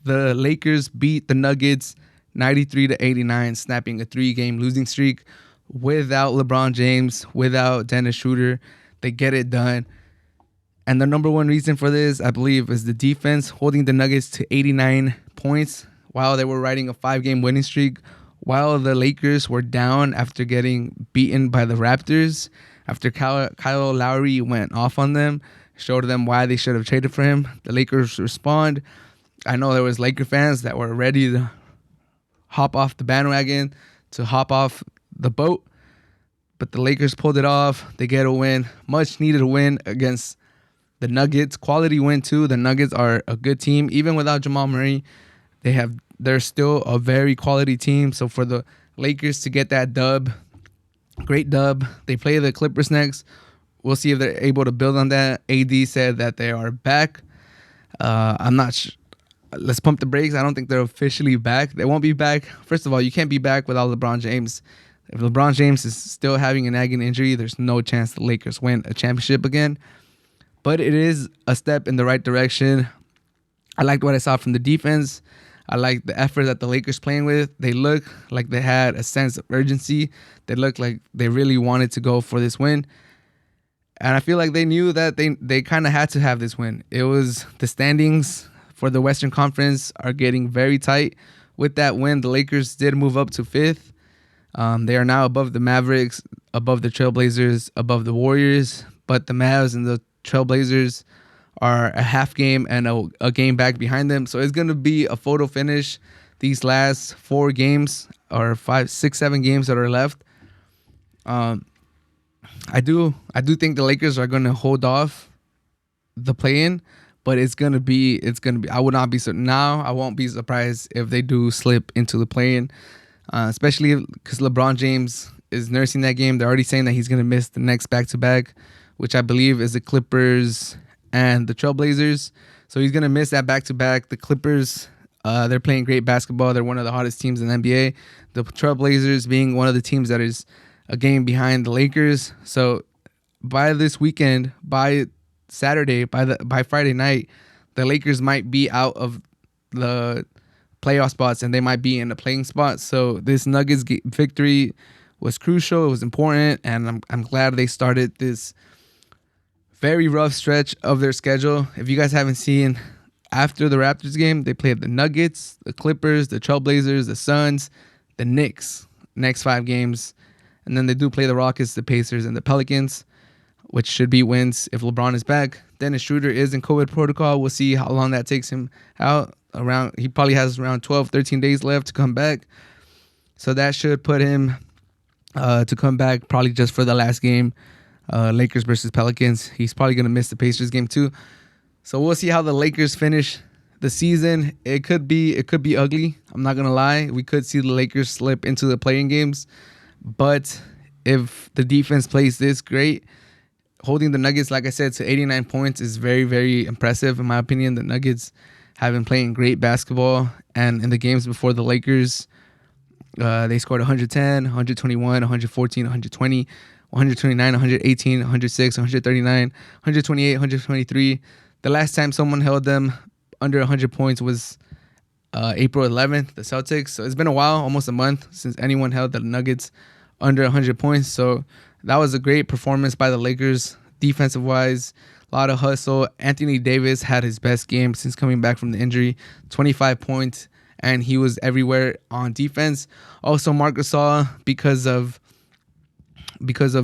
The Lakers beat the Nuggets 93-89, snapping a 3-game losing streak without LeBron James, without Dennis Schroeder. They get it done. And the number one reason for this, I believe, is the defense, holding the Nuggets to 89 points while they were riding a 5-game winning streak, while the Lakers were down after getting beaten by the Raptors, after Kyle Lowry went off on them, showed them why they should have traded for him. The Lakers respond. I know there was Laker fans that were ready to hop off the bandwagon, to hop off the boat, but the Lakers pulled it off. They get a win, much needed win against the Nuggets. Quality win too. The Nuggets are a good team. Even without Jamal Murray, they're still a very quality team. So for the Lakers to get that dub, great dub. They play the Clippers next. We'll see if they're able to build on that. AD said that they are back. I'm not sure. Let's pump the brakes. I don't think they're officially back. They won't be back. First of all, you can't be back without LeBron James. If LeBron James is still having a nagging injury, there's no chance the Lakers win a championship again. But it is a step in the right direction. I liked what I saw from the defense. I like the effort that the Lakers playing with. They look like they had a sense of urgency. They look like they really wanted to go for this win. And I feel like they knew that they kind of had to have this win. It was the standings for the Western Conference are getting very tight. With that win, the Lakers did move up to 5th. They are now above the Mavericks, above the Trailblazers, above the Warriors. But the Mavs and the Trailblazers are a half game and a game back behind them. So it's going to be a photo finish these last 4 games or 5, 6, 7 games that are left. I do think the Lakers are going to hold off the play-in, but it's gonna be. I would not be now. I won't be surprised if they do slip into the play-in, especially because LeBron James is nursing that game. They're already saying that he's gonna miss the next back-to-back, which I believe is the Clippers and the Trailblazers. So he's gonna miss that back-to-back. The Clippers, they're playing great basketball. They're one of the hottest teams in the NBA. The Trailblazers being one of the teams that is a game behind the Lakers. So by this weekend, by Saturday, by Friday night, the Lakers might be out of the playoff spots and they might be in the playing spot. So this Nuggets victory was crucial. It was important, and I'm glad they started this very rough stretch of their schedule. If you guys haven't seen, after the Raptors game, they played the Nuggets, the Clippers, the Trailblazers, the Suns, the Knicks, next 5 games. And then they do play the Rockets, the Pacers, and the Pelicans, which should be wins if LeBron is back. Dennis Schroeder is in COVID protocol. We'll see how long that takes him out. He probably has around 12, 13 days left to come back. So that should put him to come back probably just for the last game, Lakers versus Pelicans. He's probably going to miss the Pacers game too. So we'll see how the Lakers finish the season. It could be ugly. I'm not going to lie. We could see the Lakers slip into the playing games. But if the defense plays this great, holding the Nuggets, like I said, to 89 points is very, very impressive. In my opinion, the Nuggets have been playing great basketball. And in the games before the Lakers, they scored 110, 121, 114, 120, 129, 118, 106, 139, 128, 123. The last time someone held them under 100 points was April 11th, the Celtics. So it's been a while, almost a month, since anyone held the Nuggets under 100 points. So that was a great performance by the Lakers, defensive-wise. A lot of hustle. Anthony Davis had his best game since coming back from the injury, 25 points, and he was everywhere on defense. Also, Marc Gasol, because of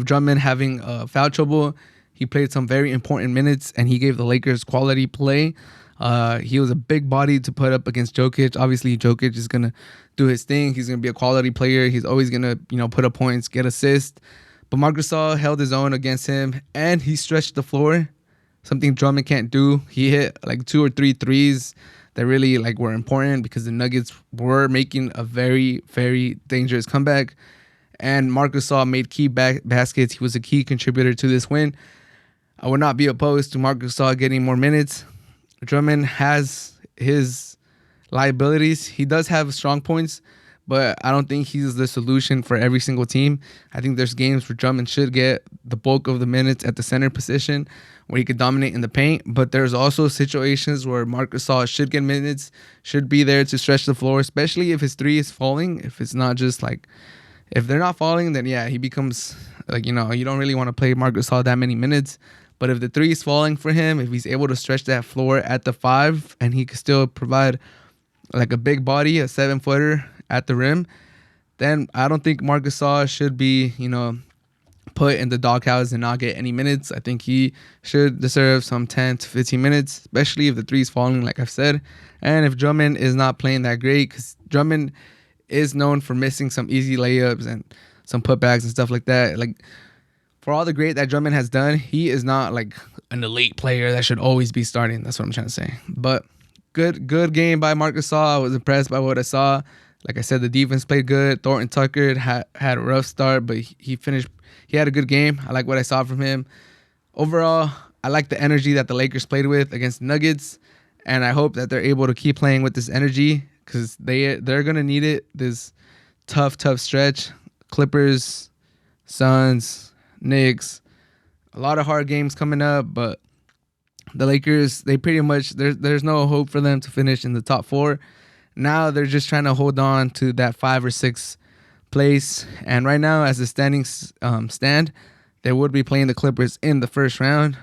Drummond having foul trouble, he played some very important minutes, and he gave the Lakers quality play. He was a big body to put up against Jokic. Obviously, Jokic is going to do his thing. He's going to be a quality player. He's always going to, put up points, get assists. But Marc Gasol held his own against him, and he stretched the floor, something Drummond can't do. He hit like 2 or 3 threes that really were important because the Nuggets were making a very, very dangerous comeback. And Marc Gasol made key baskets. He was a key contributor to this win. I would not be opposed to Marc Gasol getting more minutes. Drummond has his liabilities. He does have strong points, but I don't think he's the solution for every single team. I think there's games where Drummond should get the bulk of the minutes at the center position where he could dominate in the paint, but there's also situations where Marc Gasol should get minutes, should be there to stretch the floor, especially if his three is falling. If it's not just like, if they're not falling, then yeah, he becomes like, you don't really want to play Marc Gasol that many minutes. But if the three is falling for him, if he's able to stretch that floor at the 5 and he can still provide like a big body, a 7-footer at the rim, then I don't think Marc Gasol should be, put in the doghouse and not get any minutes. I think he should deserve some 10 to 15 minutes, especially if the three is falling, like I've said. And if Drummond is not playing that great, because Drummond is known for missing some easy layups and some putbacks and stuff like that. Like, for all the great that Drummond has done, he is not like an elite player that should always be starting. That's what I'm trying to say. But good game by Marc Gasol. I was impressed by what I saw. Like I said, the defense played good. Thornton Tucker had a rough start, but he finished. He had a good game. I like what I saw from him. Overall, I like the energy that the Lakers played with against the Nuggets, and I hope that they're able to keep playing with this energy because they're gonna need it. This tough stretch. Clippers, Suns, Knicks, a lot of hard games coming up, but the Lakers, they pretty much, there's no hope for them to finish in the top 4. Now they're just trying to hold on to that 5 or 6 place. And right now, as the standings stand, they would be playing the Clippers in the first round.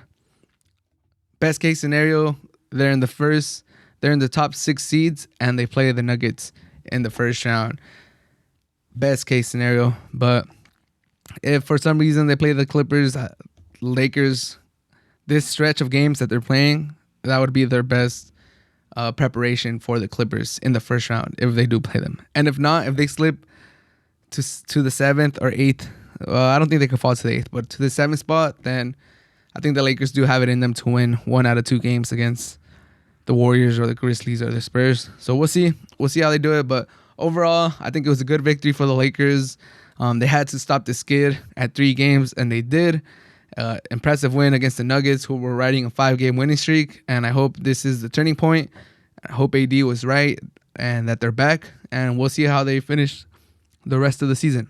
Best case scenario, they're in the top 6 seeds, and they play the Nuggets in the first round. Best case scenario. But if for some reason they play the Clippers, Lakers, this stretch of games that they're playing, that would be their best preparation for the Clippers in the first round if they do play them. And if not, if they slip to the 7th or 8th, I don't think they could fall to the 8th, but to the 7th spot, then I think the Lakers do have it in them to win 1 out of 2 games against the Warriors or the Grizzlies or the Spurs. So we'll see how they do it. But overall, I think it was a good victory for the Lakers. They had to stop the skid at 3 games, and they did. Impressive win against the Nuggets, who were riding a 5-game winning streak. And I hope this is the turning point. I hope AD was right and that they're back. And we'll see how they finish the rest of the season.